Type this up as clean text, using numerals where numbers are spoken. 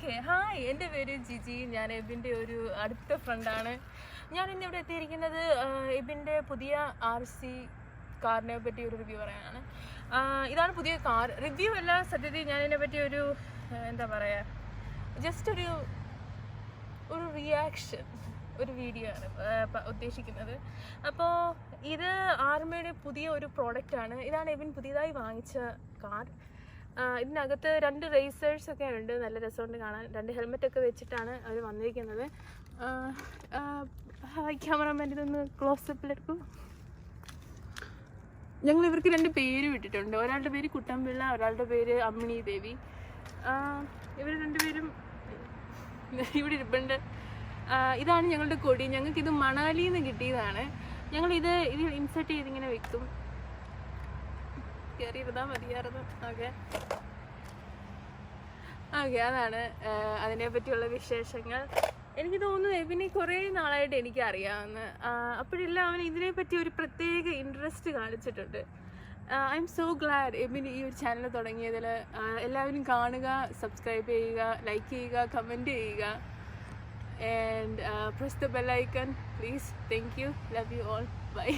Okay hi, എൻ്റെ പേര് ജിജി. ഞാൻ എബിൻ്റെ ഒരു അടുത്ത ഫ്രണ്ടാണ്. ഞാൻ ഇന്നിവിടെ എത്തിയിരിക്കുന്നത് എബിൻ്റെ പുതിയ RC കാറിനെ പറ്റി ഒരു റിവ്യൂ പറയാനാണ്. ഇതാണ് പുതിയ കാർ. റിവ്യൂ അല്ല, സത്യത്തിൽ ഞാൻ ഇതിനെ പറ്റി ഒരു എന്താ പറയുക, ജസ്റ്റ് ഒരു റിയാക്ഷൻ, ഒരു വീഡിയോ ആണ് ഉദ്ദേശിക്കുന്നത്. അപ്പോൾ ഇത് ആർമയുടെ പുതിയ ഒരു പ്രോഡക്റ്റാണ്. ഇതാണ് എബിൻ പുതിയതായി വാങ്ങിച്ച കാർ. ഇതിനകത്ത് 2 റേസേഴ്സൊക്കെ ഉണ്ട്, നല്ല രസമുണ്ട് കാണാൻ. 2 ഹെൽമെറ്റൊക്കെ വെച്ചിട്ടാണ് അവർ വന്നിരിക്കുന്നത്. ക്യാമറമാൻ ഇതൊന്ന് ക്ലോസപ്പിലെടുക്കും. ഞങ്ങൾ ഇവർക്ക് 2 പേര് വിട്ടിട്ടുണ്ട്. ഒരാളുടെ പേര് കുട്ടമ്പിള്ള, ഒരാളുടെ പേര് അമ്മിണി ദേവി. ഇവർ 2 പേരും ഇവിടെ ഇരിപ്പുണ്ട്. ഇതാണ് ഞങ്ങളുടെ കൊടി. ഞങ്ങൾക്കിത് മണാലിയിൽ നിന്ന് കിട്ടിയതാണ്. ഞങ്ങളിത് ഇതിൽ ഇൻസെർട്ട് ചെയ്തിങ്ങനെ വെക്കും. കയറിയിരുന്നാൽ മതിയായിരുന്നു. ഓക്കെ അതാണ് അതിനെ പറ്റിയുള്ള വിശേഷങ്ങൾ. എനിക്ക് തോന്നുന്നു എബിനെ കുറേ നാളായിട്ട് എനിക്ക് അറിയാമെന്ന്. അപ്പോഴെല്ലാം അവൻ ഇതിനെപ്പറ്റി ഒരു പ്രത്യേക ഇൻട്രസ്റ്റ് കാണിച്ചിട്ടുണ്ട്. ഐ എം സോ ഗ്ലാഡ് എബിൻ ഈ ഒരു ചാനൽ തുടങ്ങിയതിൽ. എല്ലാവരും കാണുക, സബ്സ്ക്രൈബ് ചെയ്യുക, ലൈക്ക് ചെയ്യുക, കമൻറ്റ് ചെയ്യുക, and press the bell icon please. Thank you, love you all, by.